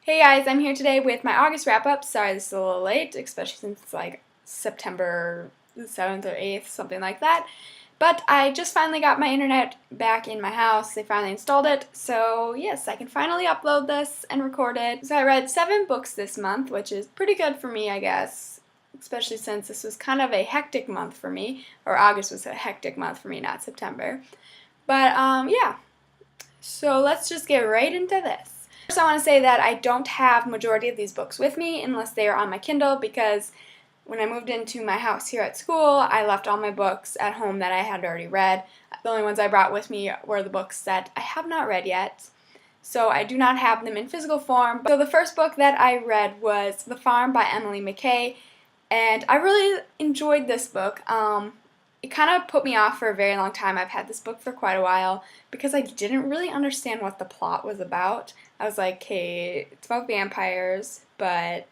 Hey guys, I'm here today with my August wrap-up. Sorry this is a little late, especially since it's like September 7th or 8th, something like that. But I just finally got my internet back in my house. They finally installed it, so yes, I can finally upload this and record it. So I read 7 books this month, which is pretty good for me, I guess, especially since this was kind of a hectic month for me, or August was a hectic month for me, not September. But yeah, so let's just get right into this. First, I want to say that I don't have majority of these books with me unless they are on my Kindle, because when I moved into my house here at school, I left all my books at home that I had already read. The only ones I brought with me were the books that I have not read yet, so I do not have them in physical form. So the first book that I read was The Farm by Emily McKay, and I really enjoyed this book. It kind of put me off for a very long time. I've had this book for quite a while because I didn't really understand what the plot was about. I was like, okay, it's about vampires, and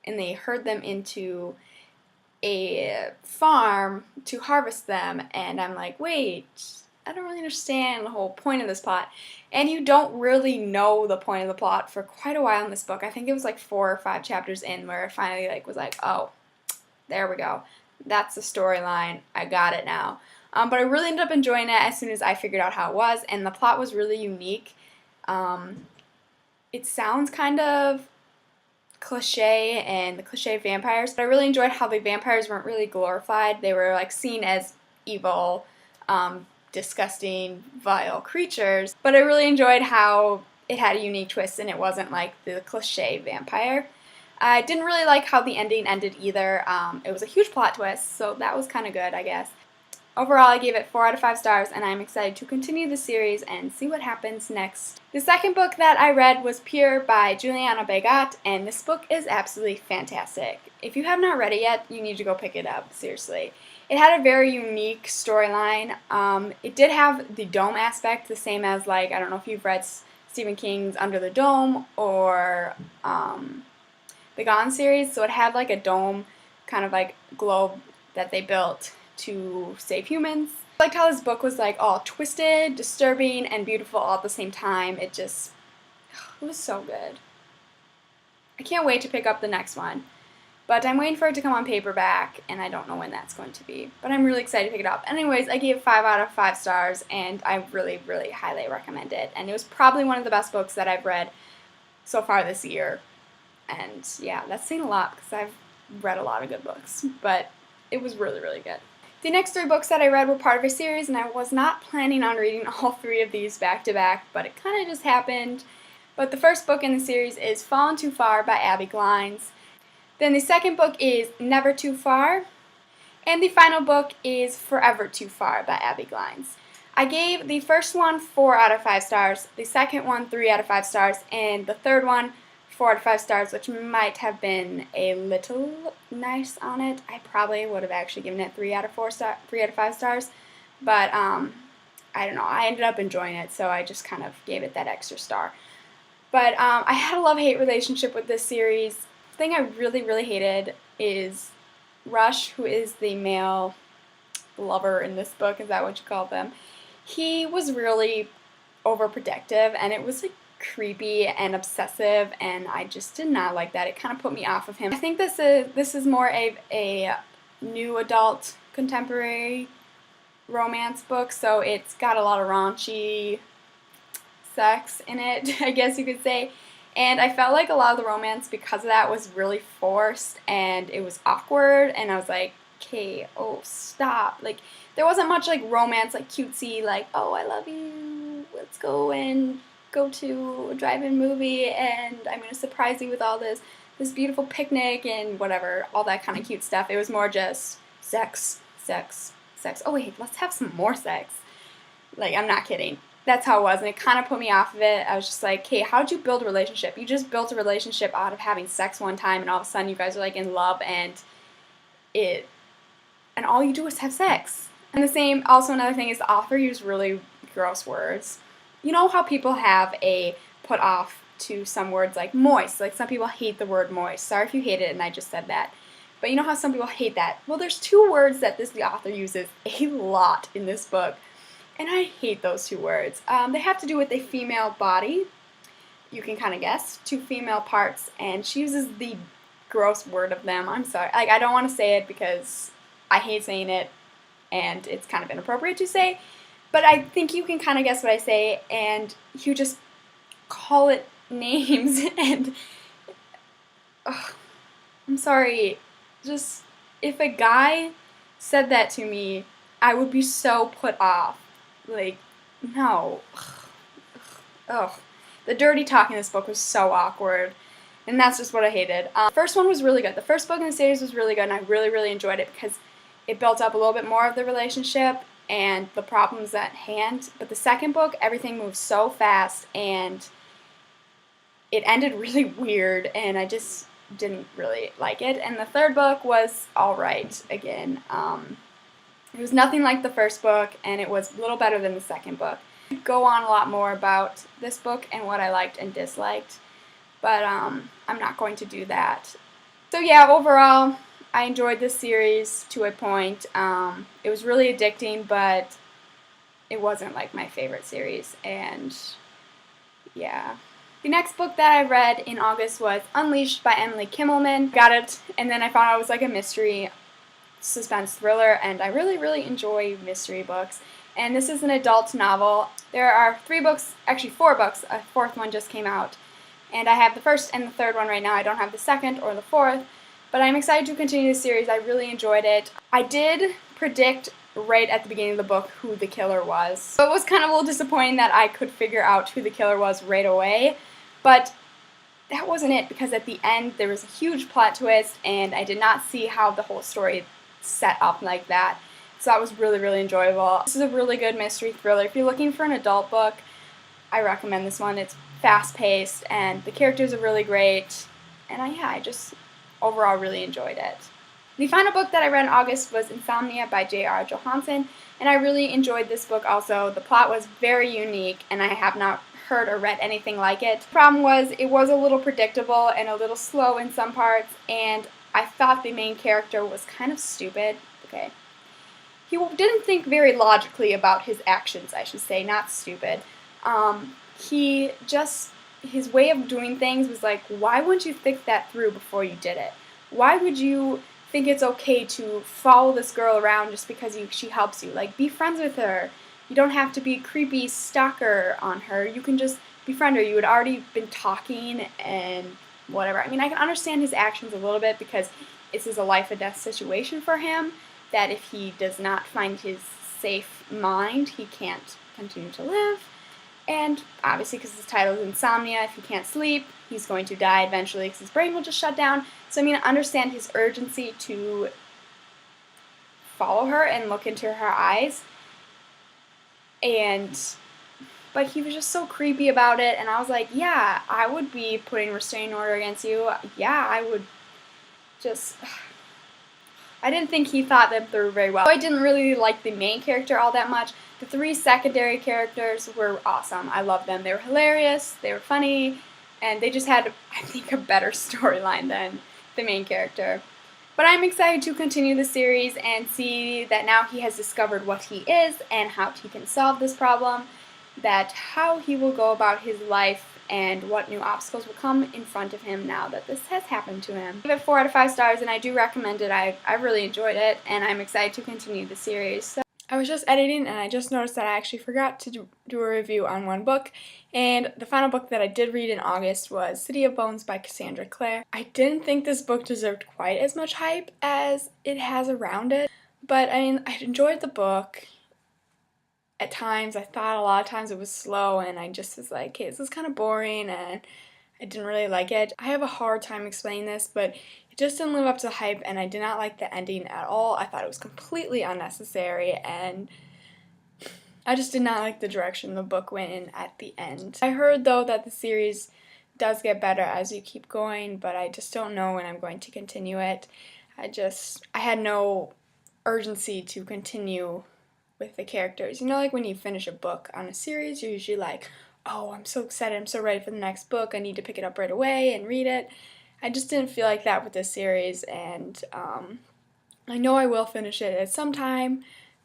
they herd them into a farm to harvest them, and I'm like, wait, I don't really understand the whole point of this plot. And you don't really know the point of the plot for quite a while in this book. I think it was like 4 or 5 chapters in where it finally was like, oh, there we go. That's the storyline. I got it now. But I really ended up enjoying it as soon as I figured out how it was, and the plot was really unique. It sounds kind of cliche and the cliche vampires, but I really enjoyed how the vampires weren't really glorified. They were like seen as evil, disgusting, vile creatures, but I really enjoyed how it had a unique twist and it wasn't like the cliche vampire. I didn't really like how the ending ended either. It was a huge plot twist, so that was kind of good, I guess. Overall, I gave it 4 out of 5 stars, and I'm excited to continue the series and see what happens next. The second book that I read was Pure by Juliana Begat, and this book is absolutely fantastic. If you have not read it yet, you need to go pick it up, seriously. It had a very unique storyline. It did have the dome aspect, the same as, like, I don't know if you've read Stephen King's Under the Dome or the Gone series, so it had like a dome kind of like globe that they built to save humans. I liked how this book was like all twisted, disturbing, and beautiful all at the same time. It was so good. I can't wait to pick up the next one, but I'm waiting for it to come on paperback, and I don't know when that's going to be, but I'm really excited to pick it up. Anyways, I gave it 5 out of 5 stars, and I really, really highly recommend it, and it was probably one of the best books that I've read so far this year. And yeah, that's saying a lot because I've read a lot of good books, but it was really, really good. The next 3 books that I read were part of a series, and I was not planning on reading all 3 of these back to back, but it kind of just happened. But the first book in the series is Fallen Too Far by Abby Glines. Then the second book is Never Too Far. And the final book is Forever Too Far by Abby Glines. I gave the first one 4 out of 5 stars, the second one 3 out of 5 stars, and the third one 4 out of 5 stars, which might have been a little nice on it. I probably would have actually given it 3 out of 5 stars, but I don't know. I ended up enjoying it, so I just kind of gave it that extra star. But I had a love-hate relationship with this series. The thing I really, really hated is Rush, who is the male lover in this book. Is that what you call them? He was really overprotective, and it was like creepy and obsessive, and I just did not like that. It kind of put me off of him. I think this is more of a new adult contemporary romance book, so it's got a lot of raunchy sex in it, I guess you could say. And I felt like a lot of the romance, because of that, was really forced and it was awkward, and I was like, okay, oh, stop. Like, there wasn't much like romance, like cutesy, like, oh, I love you, let's go and go to a drive-in movie, and I'm going to surprise you with all this beautiful picnic and whatever, all that kind of cute stuff. It was more just sex, sex, sex. Oh wait, let's have some more sex. Like, I'm not kidding. That's how it was, and it kind of put me off of it. I was just like, hey, how'd you build a relationship? You just built a relationship out of having sex one time, and all of a sudden you guys are like in love, and all you do is have sex. And also another thing is the author used really gross words. You know how people have a put off to some words like moist? Like, some people hate the word moist. Sorry if you hate it and I just said that. But you know how some people hate that? Well, there's 2 words that the author uses a lot in this book, and I hate those 2 words. They have to do with a female body. you can kind of guess, 2 female parts, and she uses the gross word of them. I'm sorry. Like, I don't want to say it because I hate saying it, and it's kind of inappropriate to say, but I think you can kind of guess what I say, and you just call it names, and ugh, I'm sorry. Just, if a guy said that to me, I would be so put off. Like, no. Ugh. The dirty talk in this book was so awkward, and that's just what I hated. The first one was really good. The first book in the series was really good, and I really, really enjoyed it because it built up a little bit more of the relationship and the problems at hand. But the second book, everything moved so fast, and it ended really weird, and I just didn't really like it. And the third book was alright again. It was nothing like the first book, and it was a little better than the second book. I could go on a lot more about this book and what I liked and disliked, but I'm not going to do that. So yeah, overall, I enjoyed this series to a point. It was really addicting, but it wasn't like my favorite series, and yeah. The next book that I read in August was Unleashed by Emily Kimmelman. Got it, and then I found out it was like a mystery suspense thriller, and I really, really enjoy mystery books. And this is an adult novel. There are 3 books, actually 4 books, a 4th one just came out. And I have the first and the 3rd one right now. I don't have the 2nd or the 4th, but I'm excited to continue the series. I really enjoyed it. I did predict right at the beginning of the book who the killer was. So it was kind of a little disappointing that I could figure out who the killer was right away, but that wasn't it, because at the end there was a huge plot twist, and I did not see how the whole story set up like that. So that was really, really enjoyable. This is a really good mystery thriller. If you're looking for an adult book, I recommend this one. It's fast-paced, and the characters are really great, and I just overall really enjoyed it. The final book that I read in August was Insomnia by J.R. Johansson, and I really enjoyed this book also. The plot was very unique, and I have not heard or read anything like it. The problem was it was a little predictable and a little slow in some parts, and I thought the main character was kind of stupid. Okay. He didn't think very logically about his actions, I should say, not stupid. His way of doing things was like, why wouldn't you think that through before you did it? Why would you think it's okay to follow this girl around just because she helps you? Like, be friends with her. You don't have to be a creepy stalker on her. You can just befriend her. You had already been talking and whatever. I mean, I can understand his actions a little bit because this is a life or death situation for him, that if he does not find his safe mind, he can't continue to live. And obviously, because his title is Insomnia, if he can't sleep, he's going to die eventually because his brain will just shut down. So I mean, I understand his urgency to follow her and look into her eyes. But he was just so creepy about it, and I was like, yeah, I would be putting a restraining order against you. Yeah, I would just... I didn't think he thought them through very well. I didn't really like the main character all that much. The 3 secondary characters were awesome. I loved them. They were hilarious, they were funny, and they just had, I think, a better storyline than the main character. But I'm excited to continue the series and see that now he has discovered what he is and how he can solve this problem, that how he will go about his life and what new obstacles will come in front of him now that this has happened to him. I give it 4 out of 5 stars, and I do recommend it. I really enjoyed it, and I'm excited to continue the series. So I was just editing, and I just noticed that I actually forgot to do a review on one book, and the final book that I did read in August was City of Bones by Cassandra Clare. I didn't think this book deserved quite as much hype as it has around it, but I mean, I enjoyed the book. At times, I thought a lot of times it was slow, and I just was like, okay, this is kind of boring, and I didn't really like it. I have a hard time explaining this, but it just didn't live up to the hype, and I did not like the ending at all. I thought it was completely unnecessary, and I just did not like the direction the book went in at the end. I heard, though, that the series does get better as you keep going, but I just don't know when I'm going to continue it. I had no urgency to continue with the characters. You know, like when you finish a book on a series, you're usually like, oh, I'm so excited, I'm so ready for the next book, I need to pick it up right away and read it. I just didn't feel like that with this series, and I know I will finish it at some time,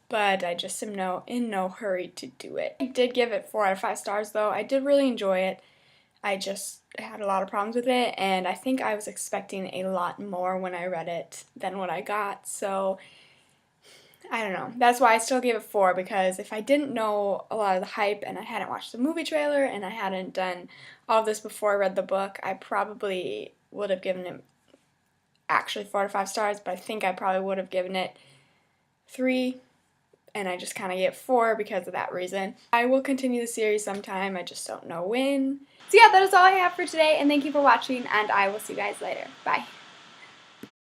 but I just am in no hurry to do it. I did give it 4 out of 5 stars, though. I did really enjoy it. I just had a lot of problems with it, and I think I was expecting a lot more when I read it than what I got, so I don't know. That's why I still gave it 4, because if I didn't know a lot of the hype and I hadn't watched the movie trailer and I hadn't done all of this before I read the book, I probably would have given it actually 4 to 5 stars, but I think I probably would have given it 3, and I just kind of gave it 4 because of that reason. I will continue the series sometime, I just don't know when. So yeah, that is all I have for today, and thank you for watching, and I will see you guys later. Bye.